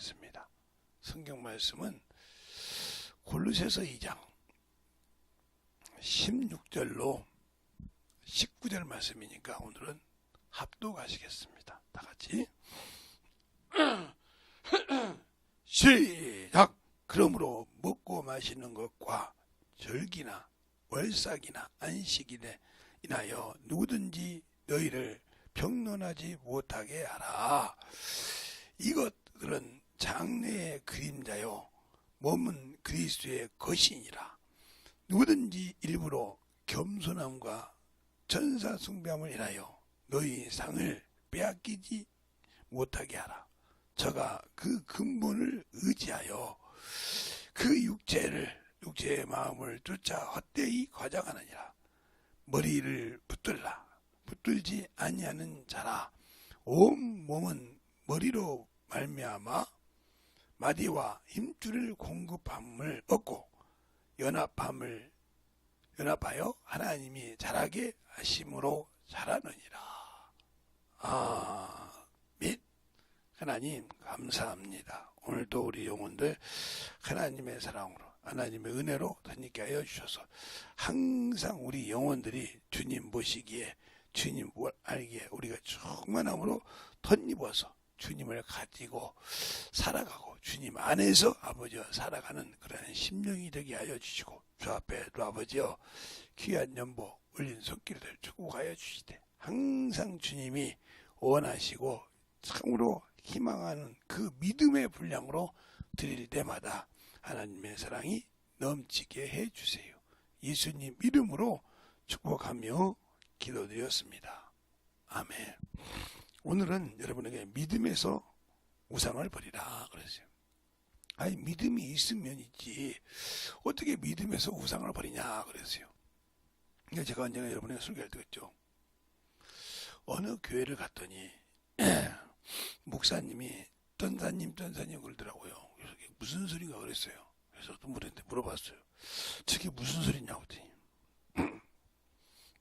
하겠습니다. 성경 말씀은 골로새서 2장 16절로 19절 말씀이니까 오늘은 합독하시겠습니다. 다 같이 시작! 그러므로 먹고 마시는 것과 절기나 월삭이나 안식일에 인하여 누구든지 너희를 평론하지 못하게 하라. 이것들은 장래의 그림자요 몸은 그리스도의 것이니라. 누구든지 일부러 겸손함과 천사 숭배함을 인하여 너희 상을 빼앗기지 못하게 하라. 저가 그 근본을 의지하여 그 육체의 마음을 쫓아 헛되이 과장하느니라. 머리를 붙들지 아니하는 자라. 온 몸은 머리로 말미암아 마디와 힘줄을 공급함을 얻고 연합하여 하나님이 자라게 하심으로 자라느니라. 아멘. 하나님 감사합니다. 오늘도 우리 영혼들 하나님의 사랑으로 하나님의 은혜로 덧있게 하여 주셔서 항상 우리 영혼들이 주님 보시기에 주님 알기에 우리가 충만함으로 덧입어서 주님을 가지고 살아가고 주님 안에서 아버지와 살아가는 그러한 심령이 되게 하여 주시고 주 앞에도 아버지여 귀한 연보 올린 손길을 축복하여 주시되 항상 주님이 원하시고 참으로 희망하는 그 믿음의 분량으로 드릴 때마다 하나님의 사랑이 넘치게 해주세요. 예수님 이름으로 축복하며 기도드렸습니다. 아멘. 오늘은 여러분에게 믿음에서 우상을 버리라 그랬어요. 아니 믿음이 있으면 있지 어떻게 믿음에서 우상을 버리냐 그랬어요. 그러니까 제가 언젠가 여러분에게 설교할 때 했죠. 어느 교회를 갔더니 목사님이 전사님 그러더라고요. 그래서 무슨 소리가 그랬어요. 그래서 또 물어봤어요. 저게 무슨 소리냐고 했더니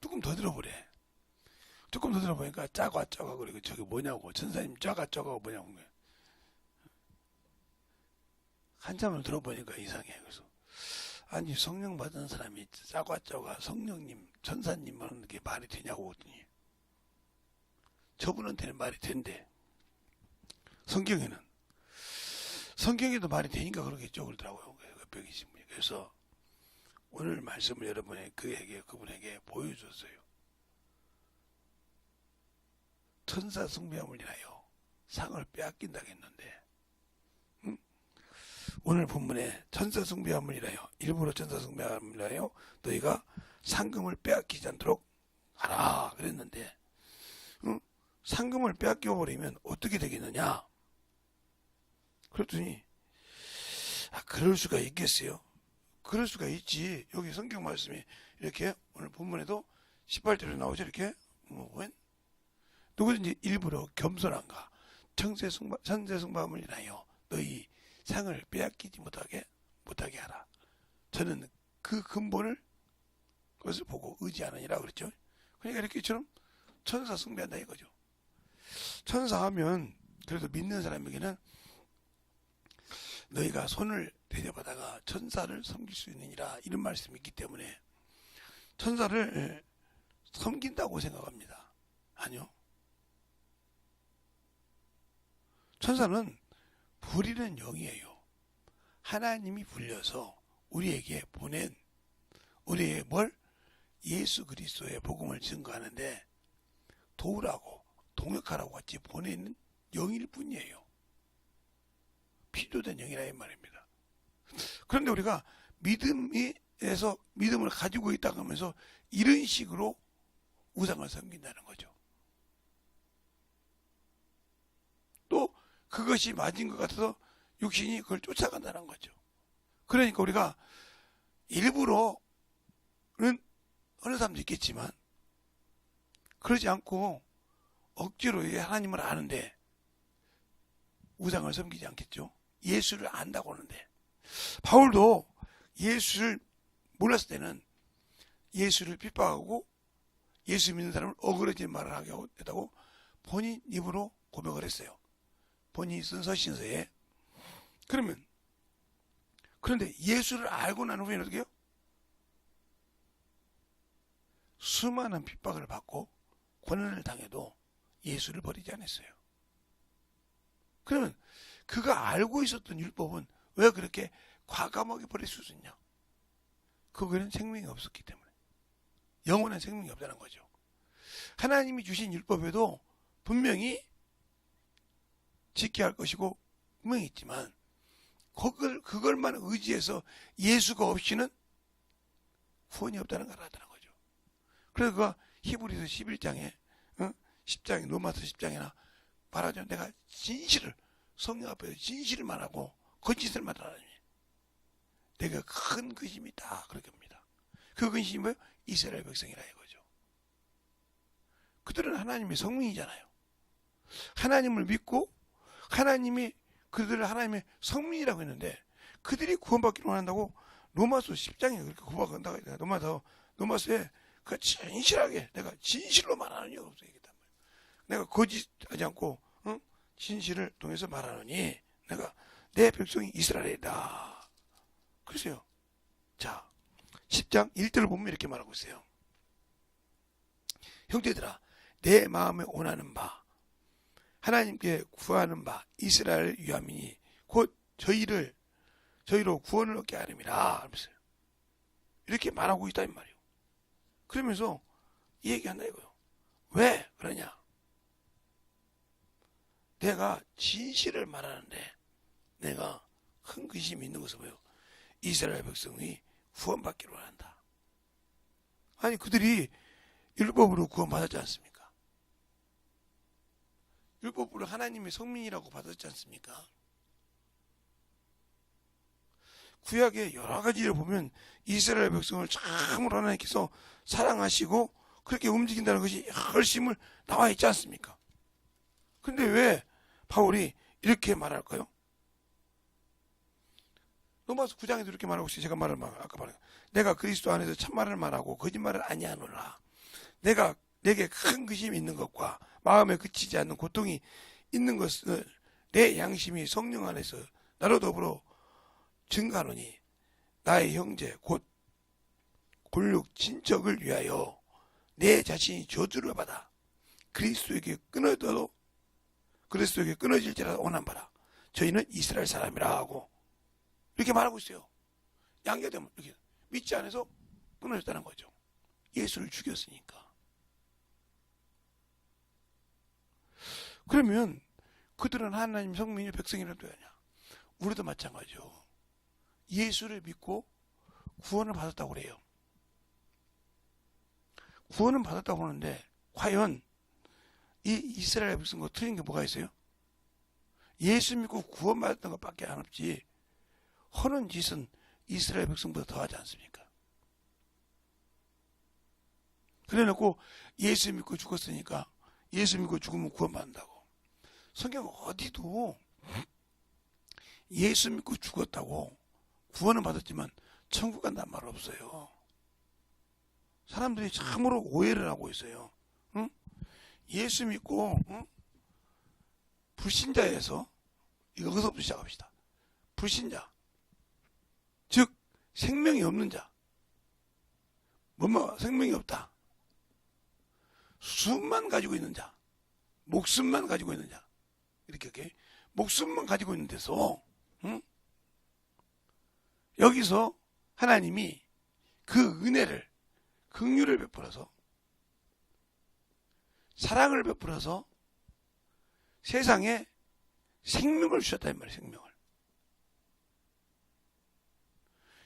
조금 더 들어보니까 짜가 그리고 저게 뭐냐고 전사님 짜가 뭐냐고 한참을 들어보니까 이상해. 그래서 아니 성령 받은 사람이 짜가 성령님 전사님 하는 게 말이 되냐고 했더니 저분한테는 말이 된대. 성경에도 말이 되니까 그러겠죠 그러더라고요. 옆에 계신 분이. 그래서 오늘 말씀을 여러분의 그분에게 보여줬어요. 천사 숭배함을 인하여 상을 빼앗긴다고 했는데 오늘 본문에 천사 숭배함을 인하여 일부러 천사 숭배함을 인하여 너희가 상금을 빼앗기지 않도록 하라 그랬는데 상금을 빼앗겨버리면 어떻게 되겠느냐? 그랬더니 그럴 수가 있겠어요? 그럴 수가 있지. 여기 성경 말씀이 이렇게 오늘 본문에도 18절에 나오죠. 이렇게 누구든지 일부러 겸손함과 천재숭배함을 인하여 너희 상을 빼앗기지 못하게 하라. 저는 그 근본을 그것을 보고 의지하느니라 그랬죠. 그러니까 이렇게처럼 천사 숭배한다 이거죠. 천사하면 그래도 믿는 사람에게는 너희가 손을 대접하다가 천사를 섬길 수 있느니라 이런 말씀이 있기 때문에 천사를 섬긴다고 생각합니다. 아니요. 천사는 부리는 영이에요. 하나님이 불려서 우리에게 보낸 우리의 예수 그리스도의 복음을 증거하는데 도우라고 동역하라고 같이 보내는 영일 뿐이에요. 필요된 영이라 이 말입니다. 그런데 우리가 믿음을 가지고 있다 하면서 이런 식으로 우상을 섬긴다는 거죠. 또 그것이 맞은 것 같아서 육신이 그걸 쫓아간다는 거죠. 그러니까 우리가 일부러는 어느 사람도 있겠지만 그러지 않고 억지로 하나님을 아는데 우상을 섬기지 않겠죠. 예수를 안다고 하는데 바울도 예수를 몰랐을 때는 예수를 핍박하고 예수 믿는 사람을 어그러진 말을 하게 했다고 본인 입으로 고백을 했어요. 본인이 쓴 서신서에 그런데 예수를 알고 난 후에는 어떻게 해요? 수많은 핍박을 받고 고난을 당해도 예수를 버리지 않았어요. 그러면 그가 알고 있었던 율법은 왜 그렇게 과감하게 버릴 수 있냐? 그거는 생명이 없었기 때문에. 영원한 생명이 없다는 거죠. 하나님이 주신 율법에도 분명히 지켜야 할 것이고 분명히 있지만 그걸만 의지해서 예수가 없이는 구원이 없다는 걸 알았다는 거죠. 그래서 그가 히브리서 11장에 10장에 로마서 10장이나 말하자면 내가 진실을 성령 앞에서 진실을 말하고 거짓을 말하라니 내가 큰 근심이 있다 그렇게 합니다. 그 근심이 뭐예요? 이스라엘 백성이라 이거죠. 그들은 하나님의 성민이잖아요. 하나님을 믿고 하나님이 그들을 하나님의 성민이라고 했는데 그들이 구원받기를 원한다고 로마서 10장에 그렇게 구원받는다고 했잖아요. 로마서에 그 진실하게 내가 진실로 말하는 이유가 없어 얘기했단 말이에요. 내가 거짓하지 않고 진실을 통해서 말하노니 내가 내 백성이 이스라엘이다. 그래서요. 자 10장 1절을 보면 이렇게 말하고 있어요. 형제들아 내 마음에 원하는 바 하나님께 구하는 바 이스라엘 위함이니 곧 저희로 구원을 얻게 하림이라 하면서요. 이렇게 말하고 있다 이 말이에요. 그러면서 이 얘기한다 이거요. 왜 그러냐? 내가 진실을 말하는데 내가 큰 근심이 있는 것은 뭐예요? 이스라엘 백성이 구원받기를 원한다. 아니 그들이 율법으로 구원받았지 않습니까? 율법으로 하나님의 성민이라고 받았지 않습니까? 구약의 여러 가지를 보면 이스라엘 백성을 참으로 하나님께서 사랑하시고 그렇게 움직인다는 것이 열심을 나와 있지 않습니까? 근데 왜 바울이 이렇게 말할까요? 로마서 9장에도 이렇게 말하고 있어요. 제가 아까 말한 내가 그리스도 안에서 참말을 말하고 거짓말을 아니하노라. 내게 큰 근심이 있는 것과 마음에 그치지 않는 고통이 있는 것을 내 양심이 성령 안에서 나로 더불어 증가하노니 나의 형제 곧 골육 친척을 위하여 내 자신이 저주를 받아 그리스도에게 끊어질지라도 원한 바라. 저희는 이스라엘 사람이라 하고 이렇게 말하고 있어요. 양자되면 이렇게 믿지 않아서 끊어졌다는 거죠. 예수를 죽였으니까. 그러면 그들은 하나님 성민이 백성이라도 하냐? 우리도 마찬가지죠. 예수를 믿고 구원을 받았다고 그래요. 구원은 받았다고 하는데 과연 이 이스라엘 백성과 틀린 게 뭐가 있어요? 예수 믿고 구원받았던 것밖에 안 없지 허는 짓은 이스라엘 백성보다 더하지 않습니까? 그래놓고 예수 믿고 죽었으니까 예수 믿고 죽으면 구원받는다고. 성경 어디도 예수 믿고 죽었다고 구원은 받았지만 천국 간다는 말 없어요. 사람들이 참으로 오해를 하고 있어요. 응? 예수 믿고 불신자에서 여기서부터 시작합시다. 불신자 즉 생명이 없는 자 생명이 없다. 수만 가지고 있는 자 목숨만 가지고 있는 자 이렇게 목숨만 가지고 있는 데서 여기서 하나님이 그 은혜를 긍휼을 베풀어서 사랑을 베풀어서 세상에 생명을 주셨다 이 말이에요. 생명을.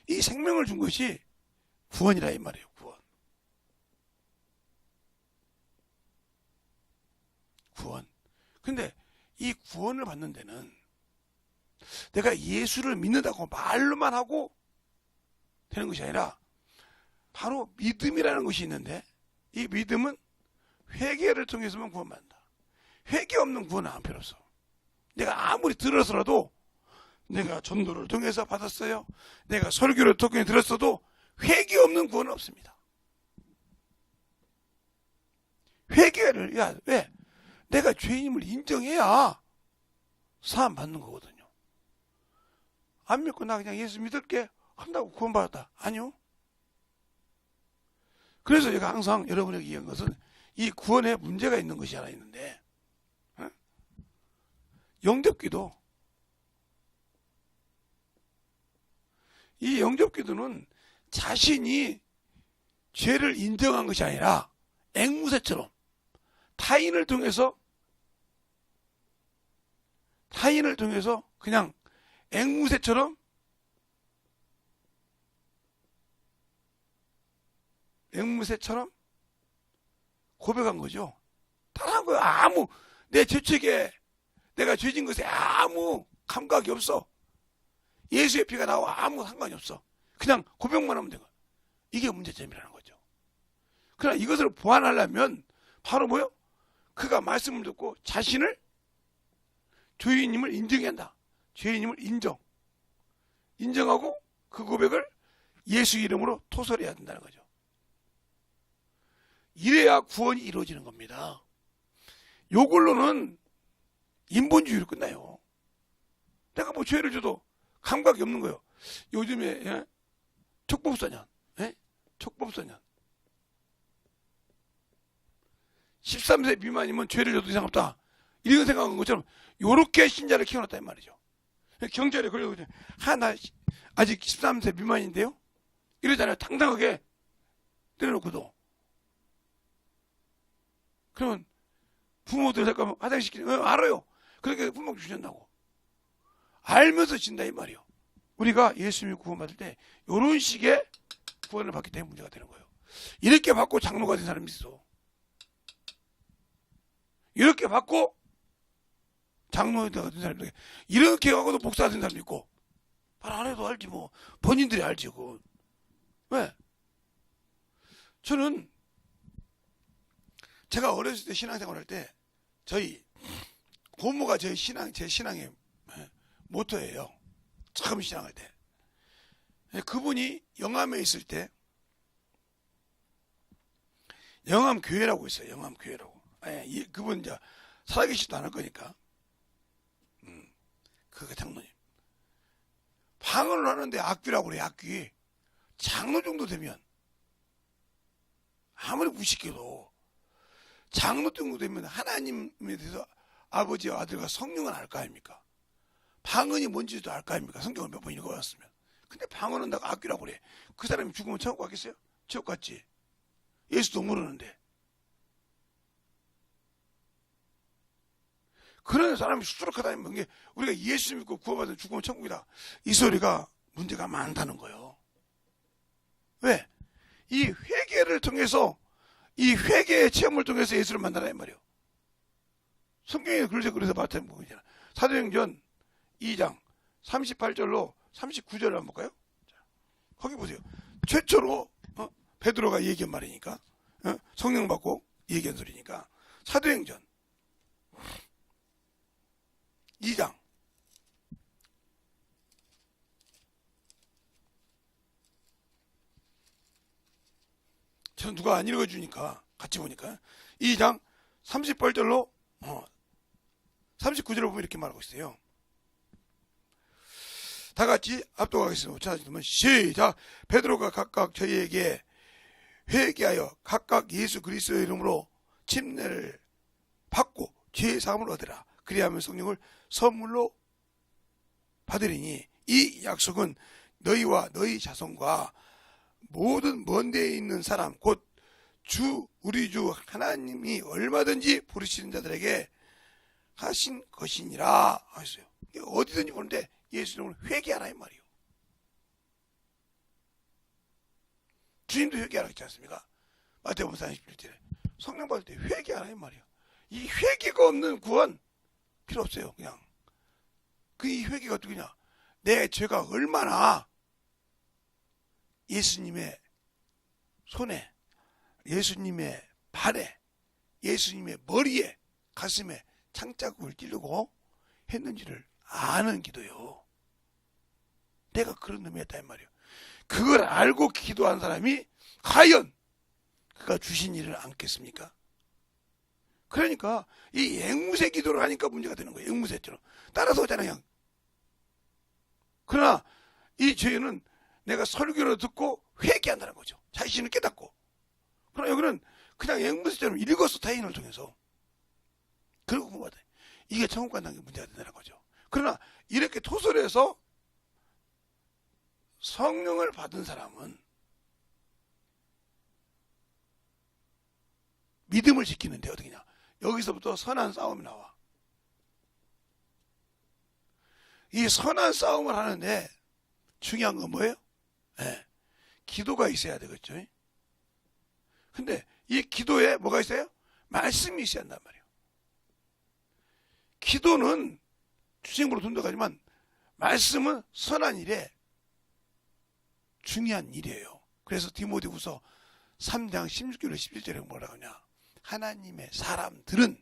이 생명을 준 것이 구원이라 이 말이에요. 구원. 근데 이 구원을 받는 데는 내가 예수를 믿는다고 말로만 하고 되는 것이 아니라 바로 믿음이라는 것이 있는데 이 믿음은 회개를 통해서만 구원받는다. 회개 없는 구원은 안 필요 없어. 내가 아무리 들어서라도 내가 전도를 통해서 받았어요. 내가 설교를 통해 들었어도 회개 없는 구원은 없습니다. 회개를 왜? 내가 죄인임을 인정해야 사함 받는 거거든요. 안 믿고 나 그냥 예수 믿을게 한다고 구원받았다. 아니요. 그래서 제가 항상 여러분에게 얘기한 것은 이 구원에 문제가 있는 것이 하나 있는데, 영접기도, 이 영접기도는 자신이 죄를 인정한 것이 아니라 앵무새처럼 타인을 통해서 그냥 앵무새처럼 고백한 거죠. 다른 거야. 아무 내 죄책에 내가 죄진 것에 아무 감각이 없어. 예수의 피가 나와 아무 상관이 없어. 그냥 고백만 하면 되고. 이게 문제점이라는 거죠. 그러나 이것을 보완하려면 바로 뭐요? 그가 말씀을 듣고 자신을 죄인임을 인정해야 한다. 죄인임을 인정하고 그 고백을 예수 이름으로 토설해야 된다는 거죠. 이래야 구원이 이루어지는 겁니다. 요걸로는 인본주의로 끝나요. 내가 뭐 죄를 줘도 감각이 없는 거예요. 요즘에 촉법소년 13세 미만이면 죄를 져도 이상 없다. 이런 생각한 것처럼 요렇게 신자를 키워놨단 말이죠. 경찰에 걸려서 나 아직 13세 미만인데요? 이러잖아요. 당당하게 때려놓고도. 그러면 부모들 잠깐만 화장시키는 알아요. 그렇게 부모 주셨다고. 알면서 진다 이 말이요. 우리가 예수님을 구원받을 때 이런 식의 구원을 받기 때문에 문제가 되는 거예요. 이렇게 받고 장로가 된 사람이 있어. 이렇게 받고 장로가 된 사람이 있어. 이렇게 하고도 목사가 된 사람도 있고. 말 안 해도 알지 뭐. 본인들이 알지 그거. 왜? 저는 제가 어렸을 때 신앙생활 할 때 저희 고모가 제 신앙의 모토예요. 처음 신앙할 때. 그분이 영암에 있을 때 영암교회라고 있어요. 영암교회라고. 그분 이제 살아계시지도 않을 거니까. 그 장로님. 방언을 하는데 악귀라고 그래요. 악귀. 장로 정도 되면 아무리 무식해도 장로 정도 되면 하나님에 대해서 아버지와 아들과 성령은 알 거 아닙니까? 방언이 뭔지도 알 거 아닙니까? 성경을 몇 번 읽어봤으면. 근데 방언은 다 악귀라고 그래. 그 사람이 죽으면 천국 가겠어요? 지옥 갔지. 예수도 모르는데. 그런 사람이 수두룩하다는 게 우리가 예수 믿고 구원받은 죽으면 천국이다. 이 소리가 문제가 많다는 거예요. 왜? 이 회개를 통해서 이 회개의 체험을 통해서 예수를 만나라 말이에요. 성경에 그래서 마태복음이잖아. 사도행전 2장 38절로 39절을 한번 볼까요? 거기 보세요. 최초로 베드로가 얘기한 말이니까 성령 받고 얘기한 소리니까 사도행전 2장 저는 누가 안 읽어주니까 같이 보니까 2장 38절로 39절을 보면 이렇게 말하고 있어요. 다 같이 압도하겠습니다. 찾아주면 시작. 베드로가 각각 저희에게 회개하여 각각 예수 그리스도의 이름으로 침례를 받고 죄의 사함을 얻으라. 그리하면 성령을 선물로 받으리니 이 약속은 너희와 너희 자손과 모든 먼 데에 있는 사람 곧 우리 주 하나님이 얼마든지 부르시는 자들에게 하신 것이니라 하셨어요. 어디든지 보는데 예수 이름으로 회개하라 이 말이에요. 주님도 회개하라 했지 않습니까? 마태복음 41절에 성령 받을 때 회개하라 이 말이에요. 이 회개가 없는 구원 필요 없어요. 그냥 이 회개가 어떻게냐? 내 죄가 얼마나 예수님의 손에, 예수님의 발에, 예수님의 머리에, 가슴에 창자국을 찌르고 했는지를 아는 기도요. 내가 그런 놈이었다 이 말이에요. 그걸 알고 기도한 사람이 과연 그가 주신 일을 안겠습니까? 그러니까 이 앵무새 기도를 하니까 문제가 되는 거예요. 앵무새처럼 따라서 오잖아요. 그냥. 그러나 이 죄는 내가 설교를 듣고 회개한다는 거죠. 자신을 깨닫고. 그러나 여기는 그냥 앵무새처럼 읽어서 타인을 통해서 그리고 구원받아요. 이게 천국 간다는 게 문제가 된다는 거죠. 그러나 이렇게 토설해서 성령을 받은 사람은 믿음을 지키는데 어떻게냐? 여기서부터 선한 싸움이 나와. 이 선한 싸움을 하는데 중요한 건 뭐예요? 네, 기도가 있어야 되겠죠. 근데 이 기도에 뭐가 있어요? 말씀이 있어야 한단 말이에요. 기도는 주생으로 돈다가지만 말씀은 선한 일에 중요한 일이에요. 그래서 디모데후서 3장 16절에 17절에 뭐라고 하냐? 하나님의 사람들은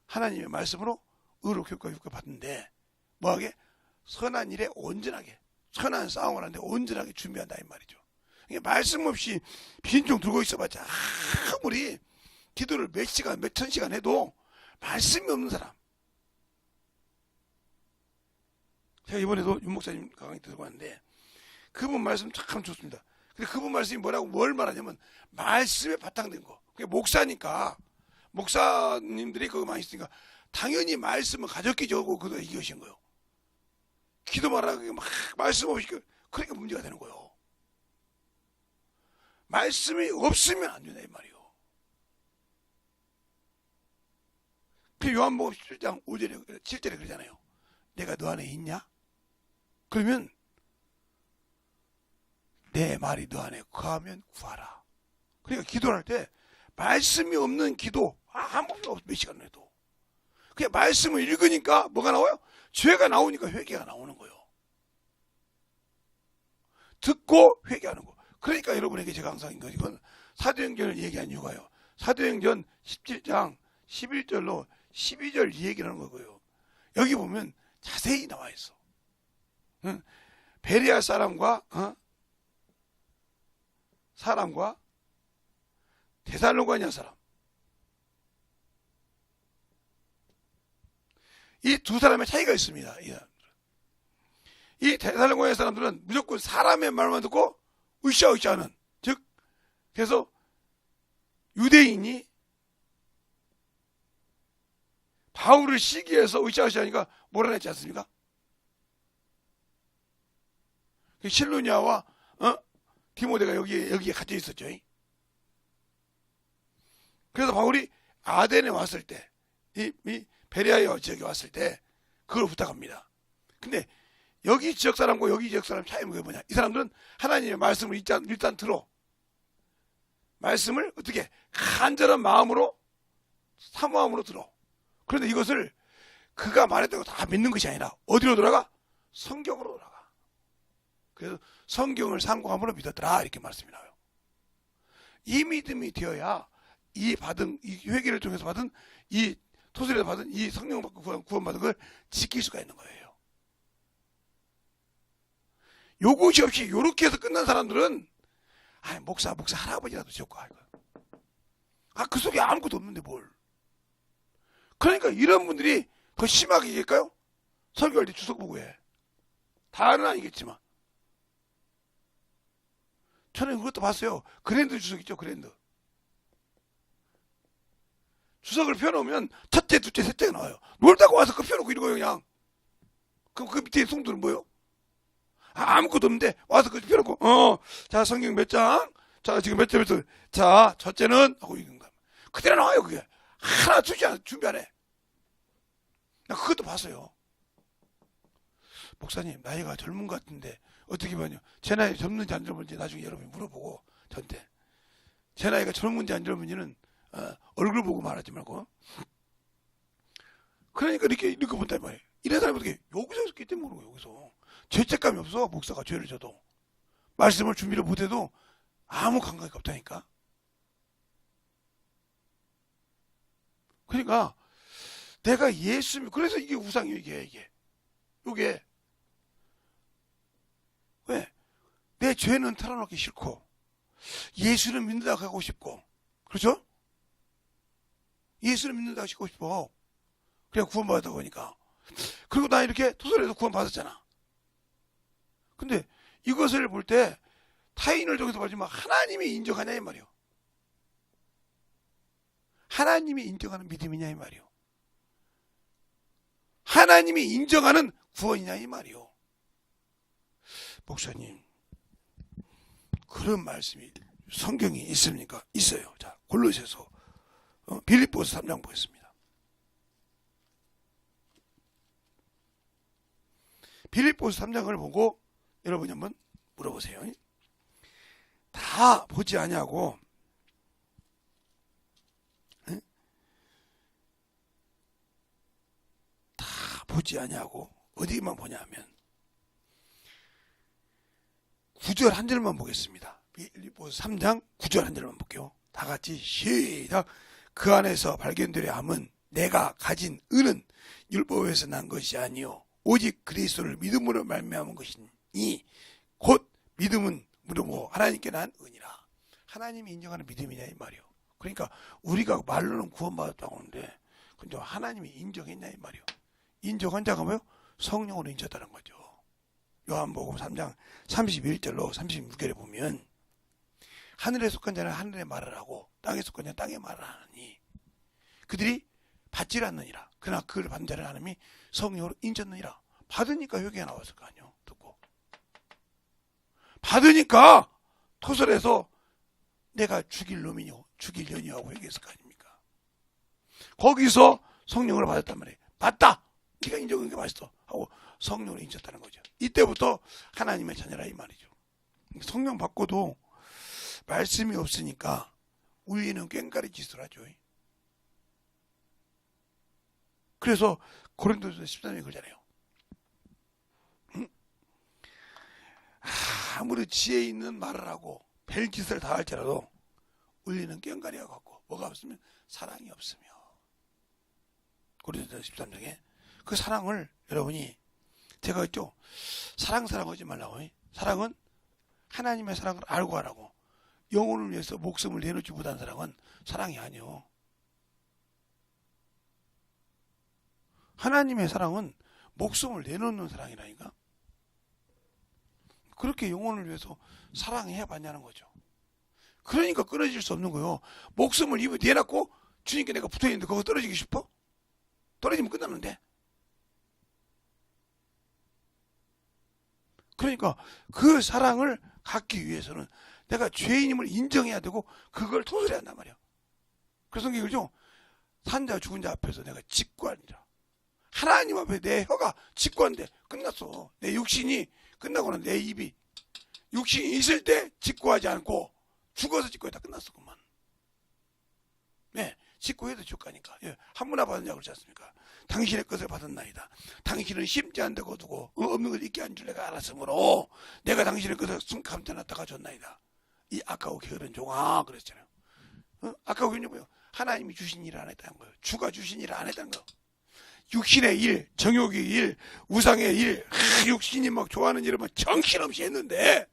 하나님의 말씀으로 의로 교육과 육과 받는데 뭐하게? 선한 일에 온전하게 선한 싸움을 하는데 온전하게 준비한다 이 말이죠. 그러니까 말씀 없이 비신종 들고 있어봤자 아무리 기도를 몇 시간 몇 천 시간 해도 말씀이 없는 사람. 제가 이번에도 윤 목사님 강의 들고 왔는데 그분 말씀 참 좋습니다. 근데 그분 말씀이 뭐라고 뭘 말하냐면 말씀에 바탕된 거. 그게 목사니까 목사님들이 그거 많이 쓰니까 당연히 말씀을 가볍게 적고 그거 얘기하신 거예요. 기도 말하고 막 말씀 없이 그러니까 문제가 되는 거예요. 말씀이 없으면 안 된다 이 말이에요. 그 요한복음 17장 5절에 7절에 그러잖아요. 내가 너 안에 있냐? 그러면 내 말이 너 안에 거하면 구하라. 그러니까 기도를 할 때 말씀이 없는 기도 아무 필요 없어. 몇 시간 해도 그냥 말씀을 읽으니까 뭐가 나와요? 죄가 나오니까 회개가 나오는 거예요. 듣고 회개하는 거. 그러니까 여러분에게 제가 항상 이건 사도행전을 얘기한 이유가요. 사도행전 17장 11절로 12절 얘기를 하는 거고요. 여기 보면 자세히 나와 있어. 베레아 사람과 데살로가냐 사람. 이 두 사람의 차이가 있습니다. 이 데살로가냐 사람들은 무조건 사람의 말만 듣고 으쌰으쌰하는, 즉 그래서 유대인이 바울을 시기해서 으쌰으쌰하니까 몰아냈지 않습니까? 실루냐와 디모데가 여기에 갇혀 있었죠. 그래서 바울이 아덴에 왔을 때, 이 베레아 지역에 왔을 때 그걸 부탁합니다. 근데 여기 지역 사람과 여기 지역 사람 차이가 뭐냐? 이 사람들은 하나님의 말씀을 일단 들어. 말씀을 어떻게 간절한 마음으로 사모함으로 들어. 그런데 이것을 그가 말했다고 다 믿는 것이 아니라 어디로 돌아가? 성경으로 돌아가. 그래서 성경을 상고함으로 믿었더라 이렇게 말씀이 나와요. 이 믿음이 되어야 이 회개를 통해서 받은 이 토설에서 받은 이 성령 받고 구원받은 걸 지킬 수가 있는 거예요. 요것이 없이 요렇게 해서 끝난 사람들은 목사 할아버지라도 지었고 그 속에 아무것도 없는데 뭘. 그러니까 이런 분들이 더 심하게 얘기할까요? 설교할 때 주석 보고 해. 다는 아니겠지만 저는 그것도 봤어요. 그랜드 주석 있죠. 그랜드 주석을 펴놓으면 첫째, 둘째, 셋째가 나와요. 놀다가 와서 그 펴놓고 읽어요 그냥. 그럼 그 밑에 송들은 뭐예요? 아무것도 없는데 와서 그 펴놓고 자 성경 몇 장? 자 지금 몇 절? 자 첫째는 하고 읽은 거야. 그대로 나와요 그게. 하나 준비 안 해. 나 그것도 봤어요. 목사님 나이가 젊은 것 같은데 어떻게 봐요? 제 나이 젊은지 안 젊은지 나중에 여러분이 물어보고 저한테 제 나이가 젊은지 안 젊은지는 얼굴 보고 말하지 말고. 그러니까 이렇게 본단 말이에요. 이런 사람이 어떻게 여기서 있기 때문에 모르는 거예요. 여기서 죄책감이 없어. 목사가 죄를 져도 말씀을 준비를 못해도 아무 감각이 없다니까. 그러니까 내가 예수, 그래서 이게 우상이에요. 이게 왜? 내 죄는 털어놓기 싫고 예수를 믿는다고 하고 싶고, 그렇죠? 예수를 믿는다고 하고 싶어. 그냥 구원받았다고 하니까. 그리고 나 이렇게 토설에서 구원받았잖아. 근데 이것을 볼 때 타인을 저기서 보지만 하나님이 인정하냐 이 말이요. 하나님이 인정하는 믿음이냐 이 말이요. 하나님이 인정하는 구원이냐 이 말이요. 목사님, 그런 말씀이 성경에 있습니까? 있어요. 자, 골로새서 빌립보서 3장 보겠습니다. 빌립보서 3장을 보고 여러분이 한번 물어보세요. 다 보지 아니하고 다 보지 아니하고 어디만 보냐면 9절 한 절만 보겠습니다. 빌립보서 3장 9절 한 절만 볼게요. 다 같이 시작. 그 안에서 발견되려 함은 내가 가진 은은 율법에서 난 것이 아니요 오직 그리스도를 믿음으로 말미암은 것이니 곧 믿음은 무릇 하나님께 난 은이라. 하나님이 인정하는 믿음이냐 이 말이요. 그러니까 우리가 말로는 구원받았다고 하는데 근데 하나님이 인정했냐 이 말이요. 인정한 자가 뭐요? 성령으로 인정했다는 거죠. 요한복음 3장 31절로 36절에 보면 하늘에 속한 자는 하늘의 말을 하고 땅에 속한 자는 땅의 말을 하느니 그들이 받질 않느니라. 그러나 그를 받는 자를 하나님이 성령으로 인정하느니라. 받으니까 회개가 나왔을 거 아니에요. 듣고 받으니까 토설해서 내가 죽일 놈이요 죽일 년이요 하고 회개했을 거 아닙니까? 거기서 성령으로 받았단 말이에요. 맞다. 네가 인정한 게 맛있어 하고 성령으로 인정했다는 거죠. 이때부터 하나님의 자녀라 이 말이죠. 성령 받고도 말씀이 없으니까 우리는 꽹가리 짓을 하죠. 그래서 고린도서 13장에 그러잖아요. 아무리 지혜 있는 말을 하고 별짓을 다 할지라도 우리는 꽹가리와 같고 뭐가 없으면 사랑이 없으며 고린도서 13장에 그 사랑을 여러분이 제가 했죠. 사랑 하지 말라고. 사랑은 하나님의 사랑을 알고 하라고. 영혼을 위해서 목숨을 내놓지 못한 사랑은 사랑이 아니요. 하나님의 사랑은 목숨을 내놓는 사랑이라니까. 그렇게 영혼을 위해서 사랑해봤냐는 거죠. 그러니까 끊어질 수 없는 거예요. 목숨을 입에 내놨고 주님께 내가 붙어있는데 그거 떨어지기 싶어? 떨어지면 끝났는데. 그러니까 그 사랑을 갖기 위해서는 내가 죄인임을 인정해야 되고 그걸 토설해야 한단 말이야. 그래서 성경이 그러죠. 산자 죽은 자 앞에서 내가 직구하니라. 하나님 앞에 내 혀가 직구한데 끝났어. 내 육신이 끝나고는 내 입이 육신이 있을 때 직구하지 않고 죽어서 직구했다 끝났어. 그만. 네, 직구해도 죽가니까. 예, 한 문화 받은 자 그렇지 않습니까? 당신의 것을 받았나이다. 당신은 심지 않되 거두고 없는 것을 잊게 한 줄 내가 알았으므로 내가 당신의 것을 감춰놨다가 줬나이다. 이 아까워 게으른 종아 그랬잖아요. 아까워 게으른 뭐예요? 하나님이 주신 일을 안 했다는 거예요. 주가 주신 일을 안 했다는 거예요. 육신의 일, 정욕의 일, 우상의 일, 육신이 막 좋아하는 일을 막 정신없이 했는데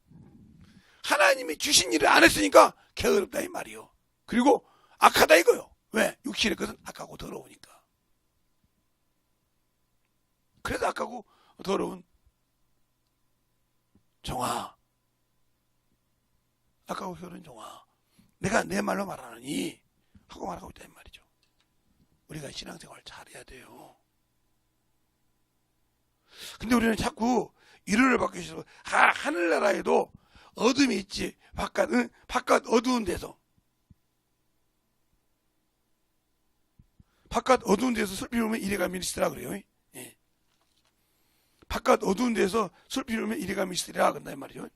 하나님이 주신 일을 안 했으니까 게으르다 이 말이요. 그리고 악하다 이거요. 왜? 육신의 것은 악하고 더러우니까. 그래서 악하고 더러운 종아, 악하고 게으른 종아, 내가 내 말로 말하느니 하고 말하고 있다 이 말이죠. 우리가 신앙생활 잘해야 돼요. 근데 우리는 자꾸 위로를 받기 위해서 하늘나라에도 어둠이 있지. 바깥 어두운 데서 바깥 어두운 데서 슬피 울면 이래감이 있으라 그래요. 예. 바깥 어두운 데서 슬피 울면 이래감이 있으리라 그런다 이 말이죠.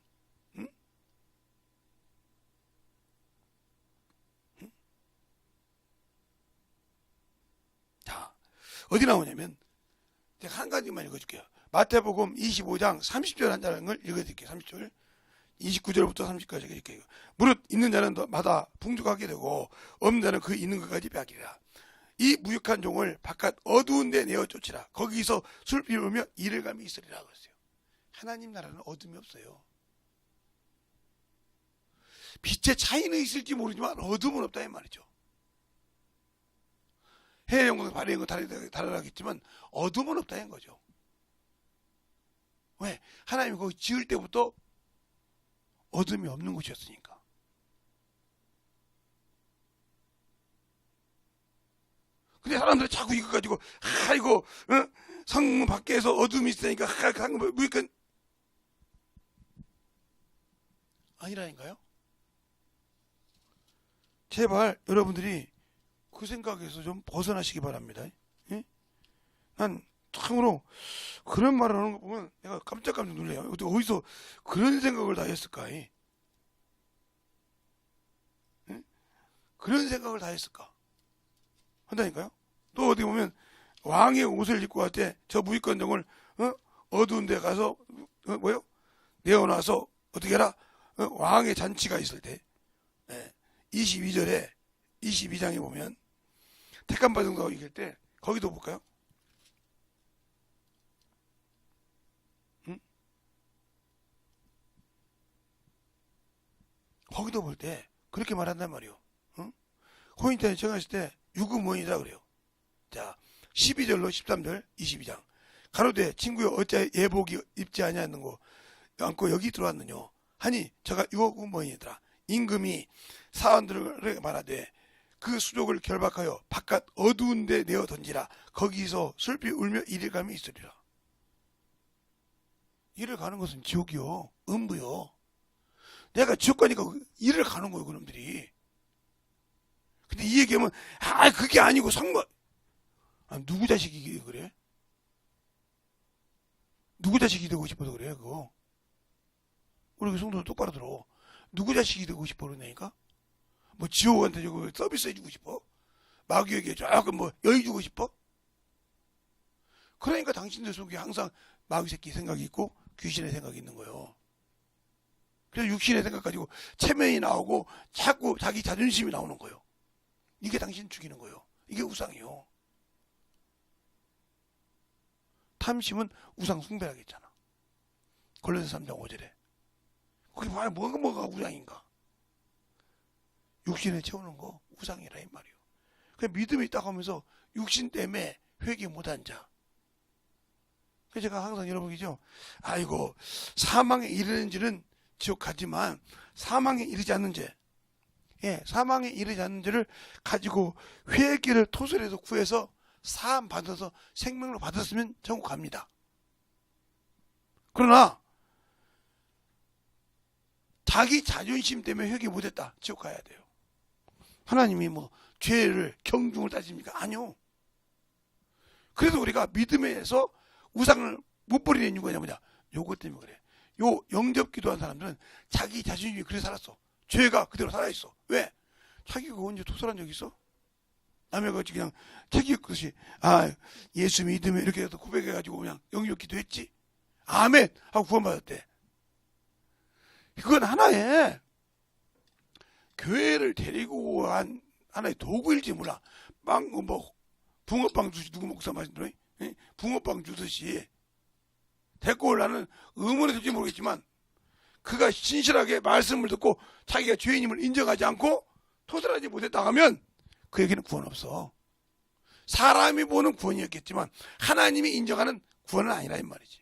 응? 응? 자, 어디 나오냐면 제가 한 가지만 읽어줄게요. 마태복음 25장 30절 한 장을 읽어드릴게요. 30절 29절부터 30절까지 읽을게요. 무릇 있는 자는 마다 풍족하게 되고 없는 자는 그 있는 것까지 빼앗기리라. 이 무익한 종을 바깥 어두운 데 내어 쫓으라. 거기서 슬피 울며 이를감이 있으리라 그랬어요. 하나님 나라는 어둠이 없어요. 빛의 차이는 있을지 모르지만 어둠은 없다 이 말이죠. 해의 영광과 발의 영광 다르다겠지만 어둠은 없다는 거죠. 왜? 하나님이 거기 지을 때부터 어둠이 없는 곳이었으니까. 근데 사람들이 자꾸 이거 가지고 이거 성문 밖에서 어둠이 있으니까 상금 뭐 아니라니까요. 제발 여러분들이 그 생각에서 좀 벗어나시기 바랍니다. 예? 난 참으로 그런 말을 하는 거 보면 내가 깜짝 놀래요. 어디서 그런 생각을 다 했을까? 예? 그런 생각을 다 했을까? 한다니까요. 또 어디 보면 왕의 옷을 입고 갈 때 저 무익건정을 어두운 데 가서 뭐요? 내어놔서 어떻게 해라? 왕의 잔치가 있을 때 22절에 22장에 보면 택한 바정도가 이길 때 거기도 볼까요? 거기도 볼 때 그렇게 말한단 말이요. 코인탄이 정했을 때 유구무원이다 그래요. 자, 12절로 13절 22장 가로되 친구여 어찌 예복이 입지 아니하는 거 않고 여기 들어왔느냐 하니 저가 유구무원이더라. 임금이 사원들에게 말하되 그 수족을 결박하여 바깥 어두운 데 내어 던지라. 거기서 슬피 울며 이를 감이 있으리라. 이를 가는 것은 지옥이요, 음부요. 내가 지옥 가니까 이를 가는 거예요, 그놈들이. 근데 이 얘기하면 그게 아니고 성모 누구 자식이 그래? 누구 자식이 되고 싶어서 그래 그거? 우리 성도들 똑바로 들어. 누구 자식이 되고 싶어 그러냐니까? 뭐 지옥한테 저거 서비스 해주고 싶어? 마귀에게 조금 뭐 여유 주고 싶어? 그러니까 당신들 속에 항상 마귀 새끼 생각이 있고 귀신의 생각이 있는 거예요. 그래서 육신의 생각 가지고 체면이 나오고 자꾸 자기 자존심이 나오는 거예요. 이게 당신 죽이는 거예요. 이게 우상이요. 탐심은 우상 숭배하겠잖아. 골로새 3장 5절에. 거기 봐야 뭐가 우상인가? 육신에 채우는 거 우상이라 이 말이요. 그 믿음이 있다고 하면서 육신 때문에 회개 못한 자. 그래서 제가 항상 여러분이죠. 아이고 사망에 이르는지는 지옥 가지만 사망에 이르지 않는 죄. 사망에 이르지 않는 죄를 가지고 회개를 토설해서 구해서 사함 받아서 생명으로 받았으면 천국 갑니다. 그러나 자기 자존심 때문에 회개 못했다. 지옥 가야 돼요. 하나님이 뭐 죄를 경중을 따집니까? 아니요. 그래서 우리가 믿음에서 우상을 못 버리는 이유가 뭐냐? 요것 때문에 그래. 요 영접 기도한 사람들은 자기 자존심이 그래 살았어. 죄가 그대로 살아있어. 왜? 자기가 언제 토설한 적 있어? 남의 것이 그냥 자기 것이 예수 믿으면 이렇게 해서 고백해가지고 그냥 영접 기도했지. 아멘 하고 구원받았대. 그건 하나의 교회를 데리고 간 하나의 도구일지 몰라. 붕어빵 주시 누구 목사 말씀드려? 붕어빵 주듯이 데리고 오려는 의문이 될지 모르겠지만 그가 신실하게 말씀을 듣고 자기가 죄인임을 인정하지 않고 토설하지 못했다 하면 그에게는 구원 없어. 사람이 보는 구원이었겠지만 하나님이 인정하는 구원은 아니라 이 말이지.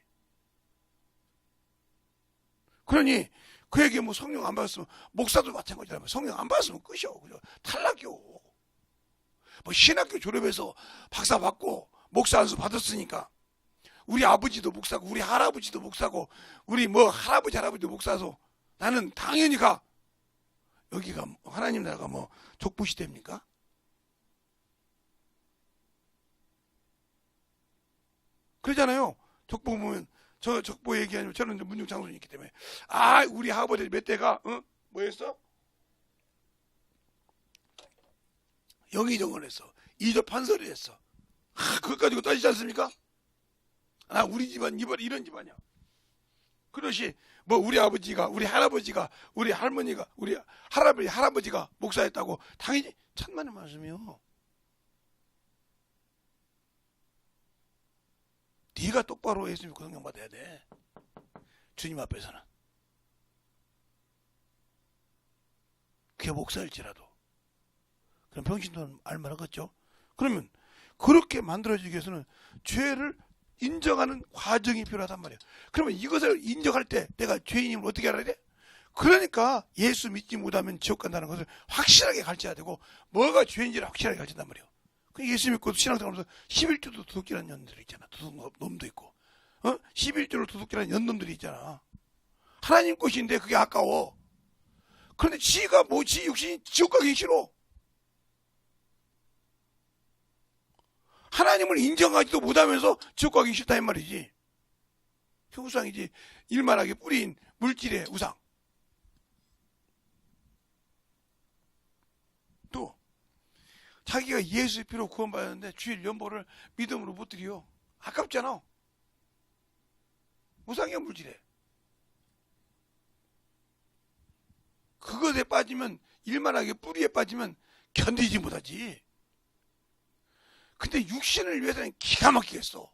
그러니 그에게 뭐 성령 안 받았으면 목사도 마찬가지라면 성령 안 받았으면 끝이요. 그죠? 탈락이요. 뭐 신학교 졸업해서 박사 받고 목사 안수 받았으니까 우리 아버지도 목사고 우리 할아버지도 목사고 우리 뭐 할아버지도 목사서 나는 당연히 가. 여기가 하나님 나라가 뭐 족부시대입니까? 그러잖아요. 족보 보면 저 족보 얘기하면 저는 문중 장손이 있기 때문에 우리 할아버지 몇 대가 뭐였어? 영의정을 했어. 이조 판서를 했어. 그것 가지고 따지지 않습니까? 우리 집안 이런 집안이야. 그것이 뭐 우리 아버지가 우리 할아버지가 우리 할머니가 우리 할아버지가 목사였다고 당연히 천만의 말씀이요. 네가 똑바로 예수님 그 성령 받아야 돼. 주님 앞에서는. 그게 목사일지라도. 그럼 병신도 알만하겠죠. 그러면 그렇게 만들어지기 위해서는 죄를 인정하는 과정이 필요하단 말이에요. 그러면 이것을 인정할 때 내가 죄인임을 어떻게 알아야 돼? 그러니까 예수 믿지 못하면 지옥 간다는 것을 확실하게 가르쳐야 되고, 뭐가 죄인지를 확실하게 가르친단 말이에요. 예수 믿고 신앙생활하면서 11조도 도둑질하는 년들이 있잖아. 도둑놈도 있고, 11조를 도둑질하는 년놈들이 있잖아. 하나님 것인데 그게 아까워. 그런데 지가 지 육신이 지옥 가기 싫어. 하나님을 인정하지도 못하면서 지옥 가기 싫다 이 말이지. 그 우상이지. 일만하게 뿌린 물질의 우상. 또 자기가 예수의 피로 구원받았는데 주일 연보를 믿음으로 못 드려. 아깝잖아. 우상이야 물질에. 그것에 빠지면, 일만하게 뿌리에 빠지면 견디지 못하지. 근데 육신을 위해서는 기가 막히겠어.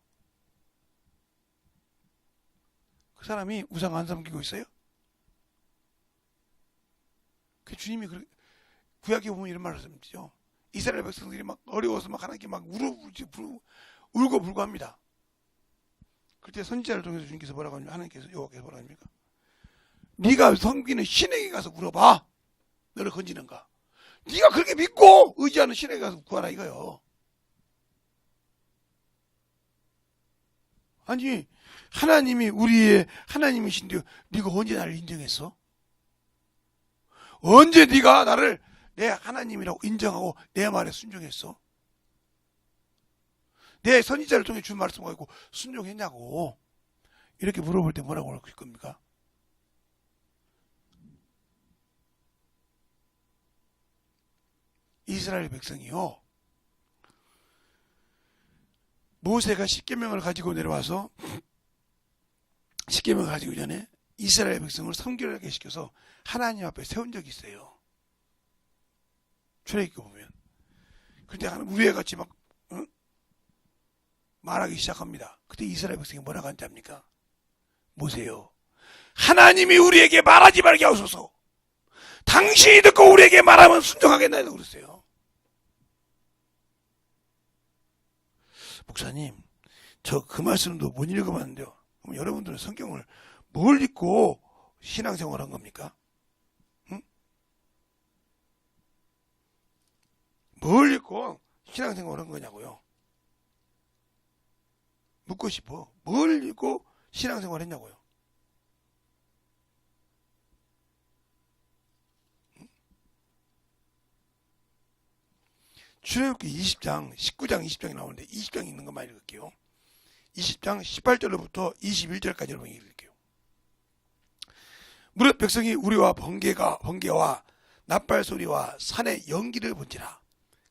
그 사람이 우상 안 섬기고 있어요? 그 주님이 구약에 보면 이런 말을 하죠. 이스라엘 백성들이 막 어려워서 막 하나님께 막 울고 불고 합니다. 그때 선지자를 통해서 주님께서 뭐라고 합니까? 하나님께서, 여호와께서 뭐라고 합니까? 네가 섬기는 신에게 가서 물어봐. 너를 건지는가? 네가 그렇게 믿고 의지하는 신에게 가서 구하라 이거요. 아니, 하나님이 우리의 하나님이신데 네가 언제 나를 인정했어? 언제 네가 나를 내 하나님이라고 인정하고 내 말에 순종했어? 내 선지자를 통해 준 말씀 가지고 순종했냐고. 이렇게 물어볼 때 뭐라고 할 겁니까? 이스라엘 백성이요, 모세가 십계명을 가지고 내려와서 십계명을 가지고 전에 이스라엘 백성을 섬기게 시켜서 하나님 앞에 세운 적이 있어요. 출애굽기 보면. 그런데 우리와 같이 막 말하기 시작합니다. 그때 이스라엘 백성이 뭐라고 한지 압니까? 모세요, 하나님이 우리에게 말하지 말게 하소서. 당신이 듣고 우리에게 말하면 순종하겠나이라고 그랬어요. 목사님, 저 그 말씀도 못 읽어봤는데요. 그럼 여러분들은 성경을 뭘 읽고 신앙생활 한 겁니까? 응? 뭘 읽고 신앙생활 한 거냐고요? 묻고 싶어. 뭘 읽고 신앙생활 했냐고요? 출애굽기 20장, 19장, 20장이 나오는데 20장 있는 것만 읽을게요. 20장 18절로부터 21절까지 여러분 읽을게요. 무릇 백성이 우리와 번개와 낫발 소리와 산의 연기를 본지라.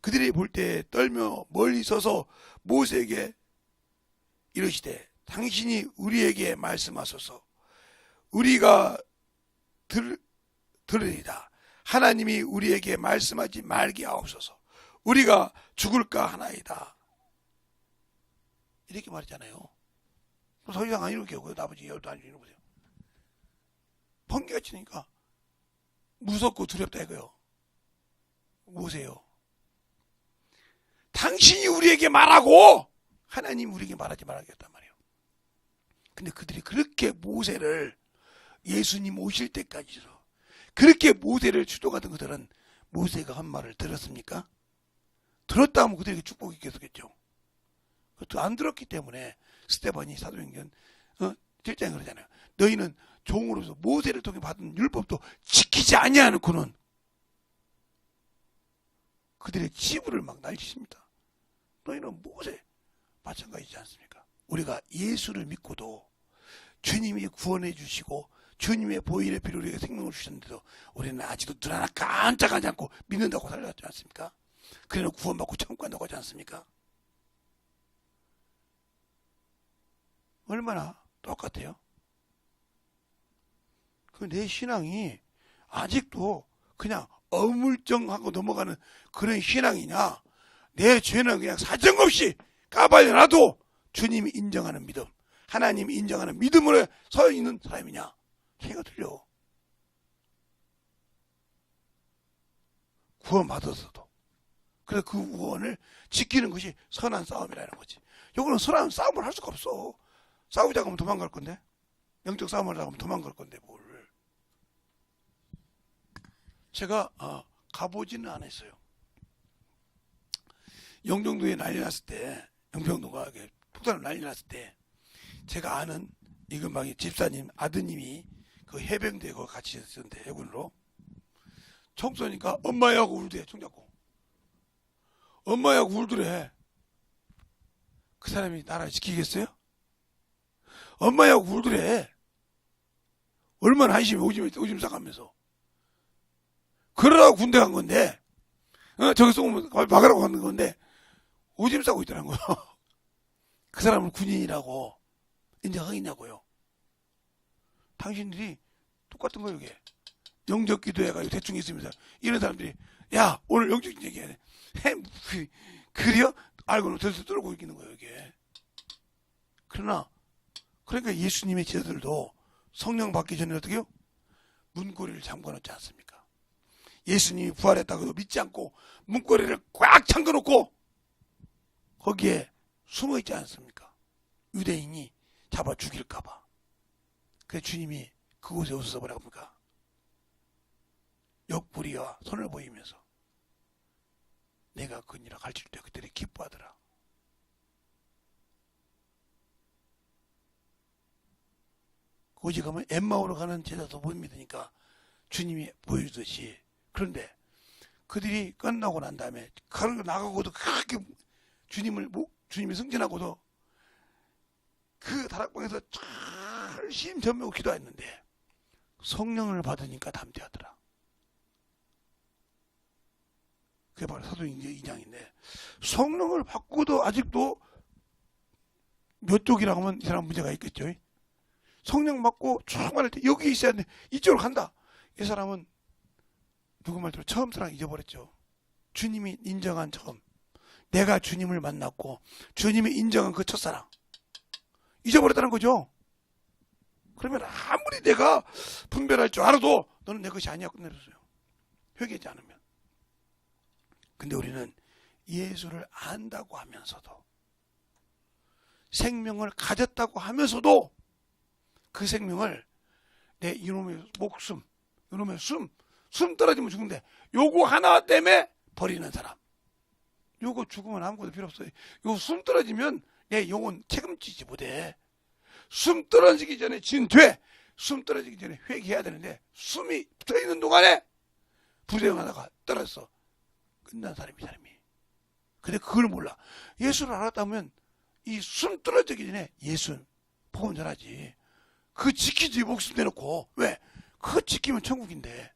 그들이 볼 때 떨며 멀리 서서 모세에게 이르시되, 당신이 우리에게 말씀하소서. 우리가 들으리다. 하나님이 우리에게 말씀하지 말게 하옵소서. 우리가 죽을까 하나이다. 이렇게 말했잖아요. 더 이상 안 이렇게 하고요. 아버지 열도 안 이러고 보세요. 번개가 치니까 무섭고 두렵다 이거요. 모세요, 당신이 우리에게 말하고 하나님 우리에게 말하지 말아야겠단 말이에요. 근데 그들이 그렇게 모세를, 예수님 오실 때까지도 그렇게 모세를 추동하던 그들은 모세가 한 말을 들었습니까? 들었다 하면 그들에게 축복이 계속했죠. 그것도 안 들었기 때문에 스데반이 사도행전 7장에 그러잖아요. 너희는 종으로서 모세를 통해 받은 율법도 지키지 아니하놓고는, 그들의 치부를 막 날리십니다. 너희는 모세 마찬가지지 않습니까? 우리가 예수를 믿고도 주님이 구원해 주시고 주님의 보혈의 피로 우리에게 생명을 주셨는데도 우리는 아직도 눈 하나 깜짝하지 않고 믿는다고 살아왔지 않습니까? 그래서 구원받고 천국 간다고 하지 않습니까? 얼마나 똑같아요? 그 내 신앙이 아직도 그냥 어물쩡하고 넘어가는 그런 신앙이냐, 내 죄는 그냥 사정없이 까발려놔도 주님이 인정하는 믿음, 하나님이 인정하는 믿음으로 서 있는 사람이냐, 차이가 틀려. 구원받았어도. 그래서 그 구원을 지키는 것이 선한 싸움이라는 거지. 요거는 서로 싸움을 할 수가 없어. 싸우자고 하면 도망갈 건데. 영적 싸움을 하자고 하면 도망갈 건데 뭘. 제가 가보지는 않았어요. 영종도에 난리 났을 때, 영평도가 폭탄으로 난리 났을 때 제가 아는 이근방의 집사님 아드님이 그 해병대에 같이 있었는데 해군으로 총 쏘니까 엄마야 하고 울더래. 총 잡고 엄마야 하고 울더래. 그 사람이 나라를 지키겠어요? 엄마야 하고 울더래. 얼마나 한심해. 오줌 싸가면서. 그러라고 군대 간 건데 저기 쏘면 막으라고 하는 건데 오줌 싸고 있더라고요. 그 사람을 군인이라고 인정하겠냐고요. 당신들이 똑같은 거예요. 이게 영적 기도해가지고 대충 있으면서 이런 사람들이 야 오늘 영적 얘기해야 돼. 그래요? 알고는 들썩 떨고 있는 거예요. 이게. 그러나 그러니까 예수님의 제자들도 성령 받기 전에 어떻게 해요? 문고리를 잠궈놓지 않습니까? 예수님이 부활했다고도 믿지 않고 문고리를 꽉 잠궈놓고 거기에 숨어있지 않습니까? 유대인이 잡아 죽일까봐. 그래서 주님이 그곳에 오셔서 뭐라고 합니까? 옆구리와 손을 보이면서 내가 그니라 가르칠 때 그들이 기뻐하더라. 오직 가면 엠마오로 가는 제자도 못 믿으니까 주님이 보여주듯이. 그런데 그들이 끝나고 난 다음에 나가고도 그렇게 주님이 승진하고도 그 다락방에서 철심전명하고 기도했는데 성령을 받으니까 담대하더라. 그게 바로 사도행전 2장인데 성령을 받고도 아직도 몇 쪽이라고 하면 이 사람 문제가 있겠죠. 성령 받고 쭉 말할 때 여기 있어야 돼. 이쪽으로 간다. 이 사람은 누구 말대로 처음 사랑 잊어버렸죠. 주님이 인정한 처음. 내가 주님을 만났고 주님이 인정한 그 첫사랑. 잊어버렸다는 거죠. 그러면 아무리 내가 분별할 줄 알아도 너는 내 것이 아니야 끝내줬어요. 회개하지 않으면. 근데 우리는 예수를 안다고 하면서도 생명을 가졌다고 하면서도 그 생명을 내 이놈의 목숨, 이놈의 숨 떨어지면 죽는데 요거 하나 때문에 버리는 사람. 요거 죽으면 아무것도 필요 없어요. 요 숨 떨어지면 내 영혼 책임지지 못해. 숨 떨어지기 전에 진퇴, 숨 떨어지기 전에 회개해야 되는데 숨이 붙어있는 동안에 부정하다가 떨어졌어. 끝난 사람이. 근데 그걸 몰라. 예수를 알았다면 이 숨 떨어지기 전에 예수 복음 전하지. 그거 지키지 목숨 내놓고. 왜? 그거 지키면 천국인데.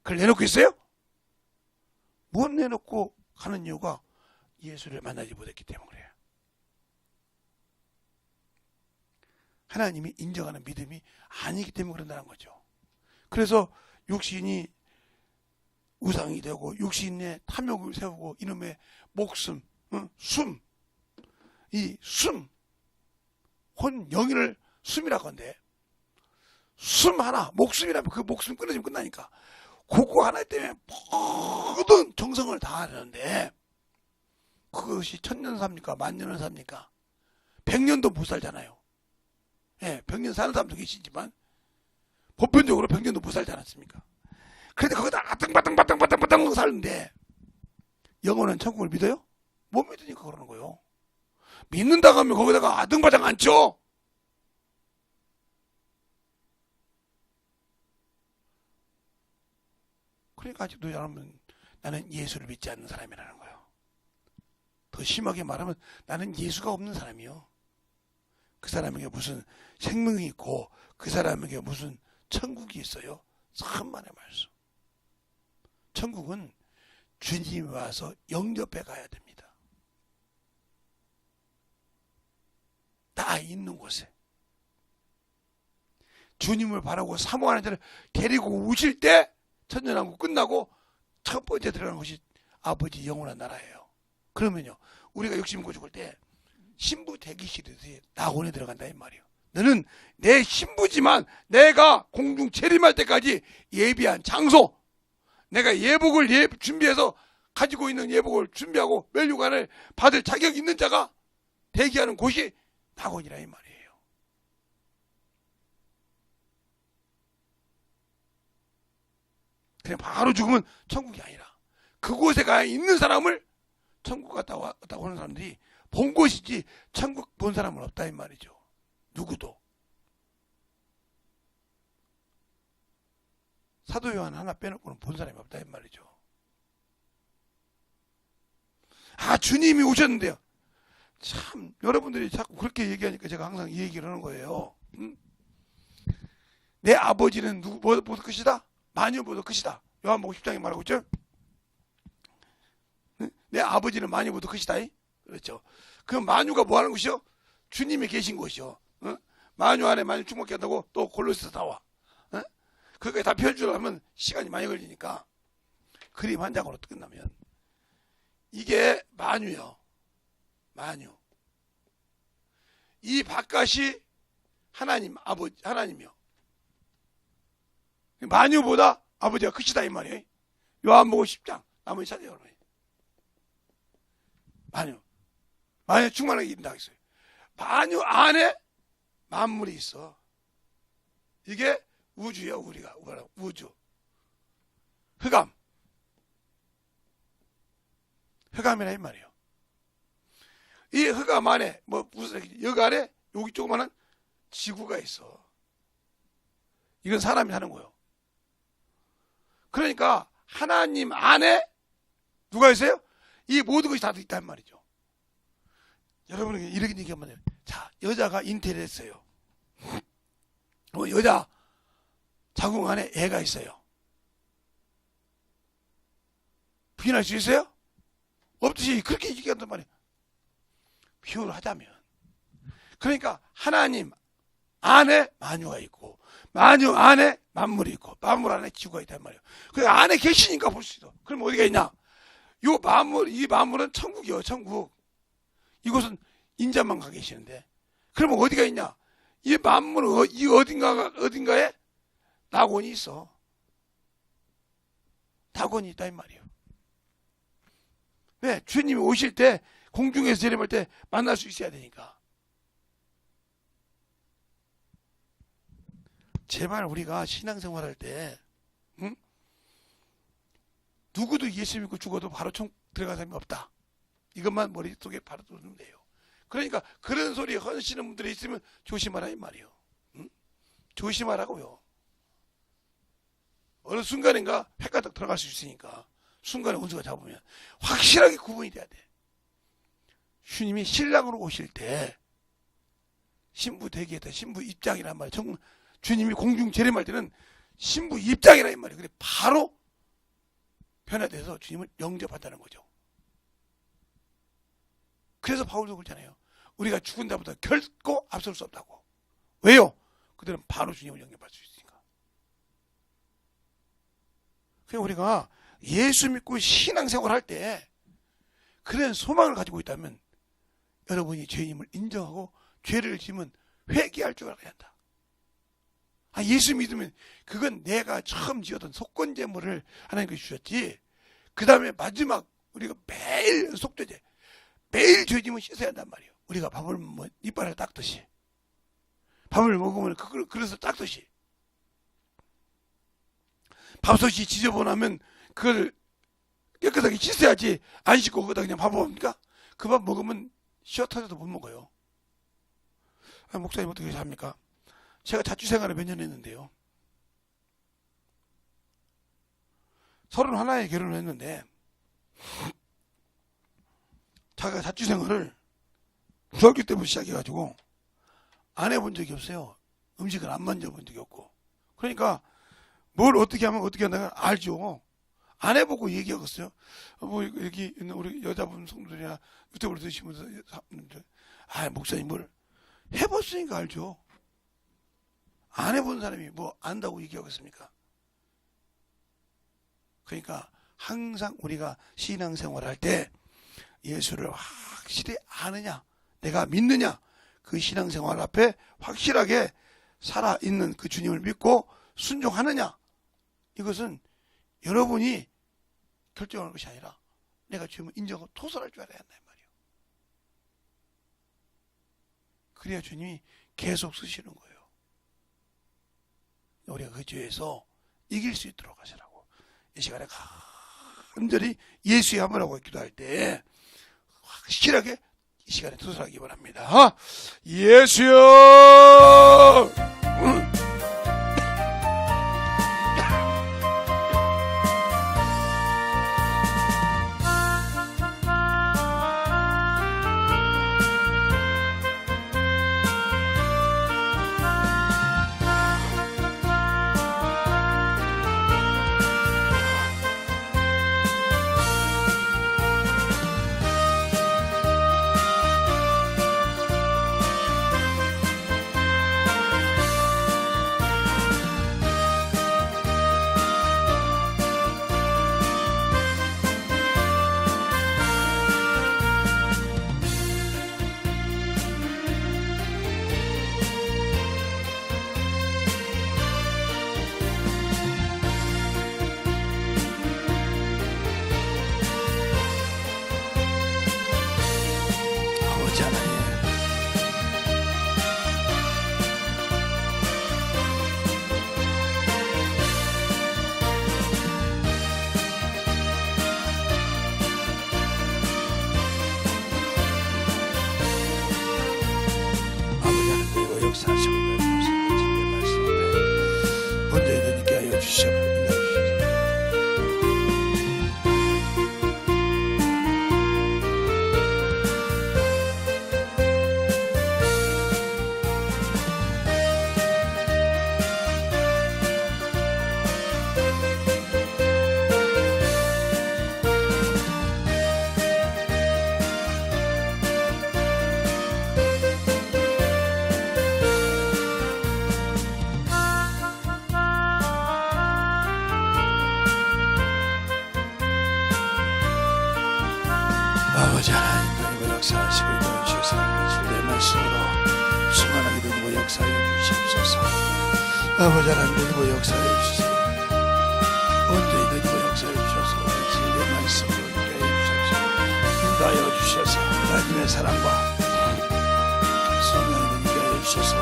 그걸 내놓고 있어요? 못 내놓고 가는 이유가 예수를 만나지 못했기 때문에 그래요. 하나님이 인정하는 믿음이 아니기 때문에 그런다는 거죠. 그래서 육신이 우상이 되고 육신의 탐욕을 세우고 이놈의 목숨, 이 숨, 혼영이를 숨이라고 하는데 숨 하나, 목숨이라면 그 목숨 끊어지면 끝나니까 그거 하나 때문에 모든 정성을 다하는데 그것이 1000년 삽니까? 10,000년을 삽니까? 100년도 못 살잖아요. 예, 100년 사는 사람도 계시지만 보편적으로 100년도 못 살지 않았습니까? 그런데 거기다 아등바등 사는데 영원한 천국을 믿어요? 못 믿으니까 그러는 거예요. 믿는다고 하면 거기다가 아등바등 안 쳐. 그러니까 아직도 여러분 나는 예수를 믿지 않는 사람이라는 거예요. 더 심하게 말하면 나는 예수가 없는 사람이요. 그 사람에게 무슨 생명이 있고 그 사람에게 무슨 천국이 있어요. 천만의 말씀. 천국은 주님이 와서 영접해 가야 됩니다. 다 있는 곳에. 주님을 바라고 사모하는 자를 데리고 오실 때 천년왕국 끝나고 첫 번째 들어가는 것이 아버지 영원한 나라예요. 그러면요 우리가 욕심 죽을 때 신부 대기실에 낙원에 들어간다 이 말이에요. 너는 내 신부지만 내가 공중 재림할 때까지 예비한 장소, 내가 예복을 준비해서 가지고 있는 예복을 준비하고 멸류관을 받을 자격 있는 자가 대기하는 곳이 낙원이라 이 말이에요. 그냥 바로 죽으면 천국이 아니라 그곳에 가 있는 사람을 천국 갔다 오는 사람들이 본 곳이지 천국 본 사람은 없다 이 말이죠. 누구도. 사도 요한 하나 빼놓고는 본 사람이 없다 이 말이죠. 아, 주님이 오셨는데요. 참 여러분들이 자꾸 그렇게 얘기하니까 제가 항상 이 얘기를 하는 거예요. 내 아버지는 누구보다 크시다? 만유보다 크시다. 요한복음 10장에 말하고 있죠. 내 아버지는 만유보다 크시다. 그렇죠. 그 만유가 뭐 하는 곳이요? 주님이 계신 곳이요. 만유 안에 만유 충만케 한다고 또 골로새서 나와. 그게 다 펴주려면 시간이 많이 걸리니까 그림 한 장으로 끝나면 이게 만유요. 만유. 이 바깥이 하나님 아버지 하나님이요. 만유보다 아버지가 크시다 이 말이에요. 요한복음 10장 나머지 찾아요. 만유 충만하게 이룬다 했어요. 만유 안에 만물이 있어. 이게 우주야. 우리가 우주 흑암이라 이 말이에요. 이 흑암 안에 무슨 여기 안에 여기 조그마한 지구가 있어. 이건 사람이 사는 거예요. 그러니까 하나님 안에 누가 있어요? 이 모든 것이 다 있단 말이죠. 여러분에게 이렇게 얘기하면 돼요. 자, 여자가 잉태를 했어요. 여자 자궁 안에 애가 있어요. 부인할 수 있어요? 없듯이 그렇게 얘기한단 말이에요. 비유를 하자면. 그러니까 하나님 안에 만유가 있고 만유 안에 만물이 있고 만물 안에 지구가 있단 말이에요. 그 안에 계시니까 볼 수 있어. 그럼 어디가 있냐? 이 만물은 천국이요. 천국. 이곳은 인자만 가 계시는데 그러면 어디가 있냐? 이 만물은 이 어딘가에 낙원이 있어. 낙원이 있다 이 말이에요. 왜? 주님이 오실 때 공중에서 재림할 때 만날 수 있어야 되니까. 제발 우리가 신앙생활할 때 누구도 예수 믿고 죽어도 바로 천국 들어간 사람이 없다. 이것만 머릿속에 바로 두면 돼요. 그러니까 그런 소리 헌시는 분들이 있으면 조심하라 이 말이에요. 조심하라고요. 어느 순간인가 헷가닥 들어갈 수 있으니까 순간에 원수가 잡으면 확실하게 구분이 돼야 돼. 주님이 신랑으로 오실 때 신부 대기했다. 신부 입장이란 말이에요. 주님이 공중 재림할 때는 신부 입장이라 이 말이에요. 그래 바로 변화돼서 주님을 영접한다는 거죠. 그래서 바울도 그러잖아요. 우리가 죽은 자보다 결코 앞설 수 없다고. 왜요? 그들은 바로 주님을 영접할 수 있으니까. 그러니까 우리가 예수 믿고 신앙생활 할 때 그런 소망을 가지고 있다면 여러분이 죄인임을 인정하고 죄를 지으면 회개할 줄 알아야 한다. 예수 믿으면 그건 내가 처음 지었던 속건제물을 하나님께 주셨지. 그 다음에 마지막 우리가 매일 속죄제 매일 죄짐을 씻어야 한단 말이에요. 우리가 밥을 먹으면 이빨을 닦듯이 밥을 먹으면 그 그릇을 닦듯이 밥솥이 지저분하면 그걸 깨끗하게 씻어야지. 안 씻고 거기다 그냥 밥 먹습니까? 그 밥 먹으면 쉬어 터져도 못 먹어요. 목사님 어떻게 합니까? 제가 자취생활을 몇 년 했는데요. 31에 결혼을 했는데 자기가 자취생활을 중학교 때부터 시작해가지고 안 해본 적이 없어요. 음식을 안 만져본 적이 없고. 그러니까 뭘 어떻게 하면 어떻게 한다가 알죠. 안 해보고 얘기하겠어요. 여기 있는 우리 여자분 성도들이나 유튜브로 드시면서 목사님 뭘 해봤으니까 알죠. 안 해본 사람이 뭐 안다고 얘기하겠습니까? 그러니까 항상 우리가 신앙생활 할 때 예수를 확실히 아느냐, 내가 믿느냐, 그 신앙생활 앞에 확실하게 살아있는 그 주님을 믿고 순종하느냐, 이것은 여러분이 결정하는 것이 아니라 내가 주님을 인정하고 토설할 줄 알아야 한다 이 말이에요. 그래야 주님이 계속 쓰시는 거예요. 우리가 그 죄에서 이길 수 있도록 하시라고. 이 시간에 간절히 예수의 한번하고 기도할 때 확실하게 이 시간에 도전하기 바랍니다. 예수여! 아버지 하나님, 그리고 역사하시고 있는 주님의 말씀에 먼저 이르게 하여 주시옵소서. 아버지 하나님, 그리고 역사하시고 있는 주사 주의 말씀으로 충만하게 되고 역사하여 주시옵소서. 아버지 하나님, 그리고 역사하여 주시옵소서. 온전히 되고 역사하여 주셔서 주의 말씀으로 인도하여 주옵소서. 인도하여 주셔서 하나님의 사랑과 성령을 인도하여 주셔서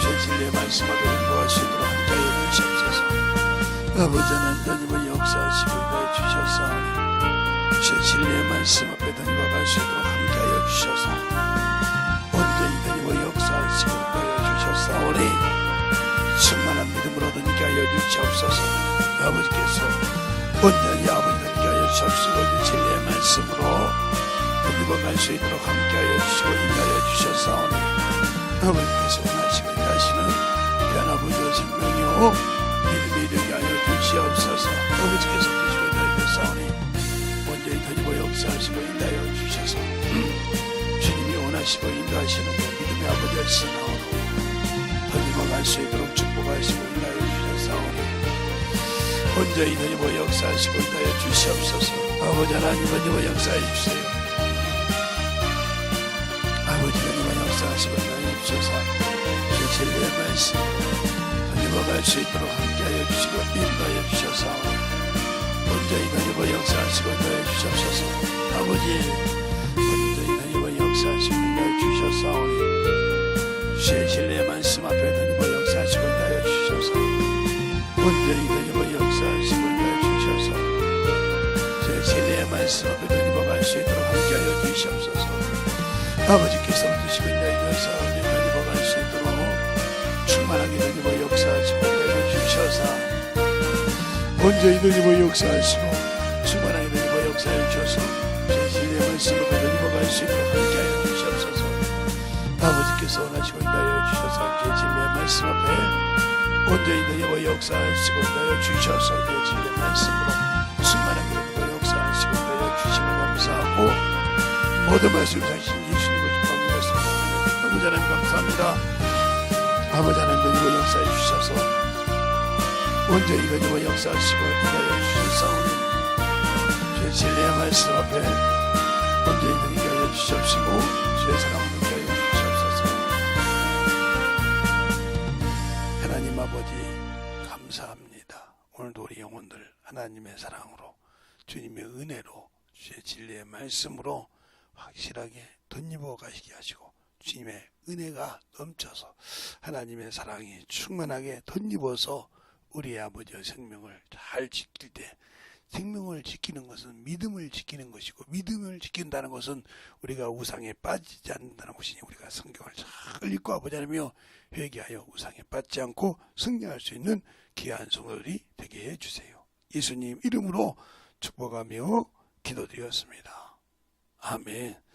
주의 진리의 말씀 앞에 인도할 수 있도록 함께하여 주시옵소서. 아버지 하나님, 그리고 역사하시고 인도하여 주셔서 주의 진리의 말씀 앞에 던져갈 수 있도록 함께하여 주셔서 온전히 던지고 역사하시고 인도하여 주셨사오니 충만한 믿음으로 던지하여 주시옵소서. 아버지께서 온전히 아버지 던지하여 주시옵시고 진리의 말씀으로 던져갈 수 있도록 함께하여 주시고 인도하여 주셨사오니 아버지께서 원하시고 인도하시는 귀한 아버지의 생명이요 믿음이 되게 하여 주시옵소서. 아버지께서 주시고 인도하여 주셨사오니 온전히 던지고 역사하시고 인도하여 주셔서 주님이 원하시고 인도하시는 믿음의 아버지의 신앙으로 던지고 갈 수 있도록 축복하시고 인도하여 주셨사오니 온전히 던지고 역사하시고 인도하여 주시옵소서. 아버지 하나님, 던지고 역사해 주세요. 아버지 던지고 역사하시고 인도하여 주셔서 주의 진리의 말씀 던지고 갈 수 있도록 함께하여 주시고 인도하여 주셨사오니 온전히 던지고 역사하시고 인도하여 주시옵소서. 아버지 온전히 던지고 역사하시고 인도하여 주셨사오니 주의 진리의 말씀 앞에 던지고 역사하시고 인도하여 주셔서 온전히 던지고 역사하시고 인도하여 주셔서 주의 진리의 말씀 앞에 던지고 갈 수 있도록 함께하여 주시옵소서. 아버지께서 드시고 인도하여 주셔서 온전히 던지고 갈 수 있도록 충만하게 던지고 역사하시고 인도하여 주셔서 온전히 던지고 역사하시고 충만하게 던지고 역사해 주셔서 제 진리의 말씀으로 던지고 갈 수 있도록 함께하여 주시옵소서. 아버지께서 원하시고 인도하여 주셔서 제 진리의 말씀 앞에 온전히 던지고 역사하시고 인도하여 주셔서 제 진리의 말씀으로 충만하게 던지고 역사하시고 인도하여 주심을 감사하고 모든 말씀 자신 예수님을 축복하겠습니다. 아버지 하나님 감사합니다. 아버지 하나님 던지고 역사해 주셔서 온전히 던지고 역사하시고 인도하여 주셨사오니 주의 진리의 말씀 앞에 온전히 던지게 하여 주시옵시고 주의 사랑을 던지게 하여 주시옵소서. 하나님 아버지 감사합니다. 오늘도 우리 영혼들 하나님의 사랑으로 주님의 은혜로 주의 진리의 말씀으로 확실하게 던지고 가시게 하시고 주님의 은혜가 넘쳐서 하나님의 사랑이 충만하게 덧입어서 우리 아버지의 생명을 잘 지킬 때, 생명을 지키는 것은 믿음을 지키는 것이고, 믿음을 지킨다는 것은 우리가 우상에 빠지지 않는다는 것이니, 우리가 성경을 잘 읽고 아버지 하나며 회개하여 우상에 빠지지 않고 승리할 수 있는 귀한 성도들이 되게 해주세요. 예수님 이름으로 축복하며 기도드렸습니다. 아멘.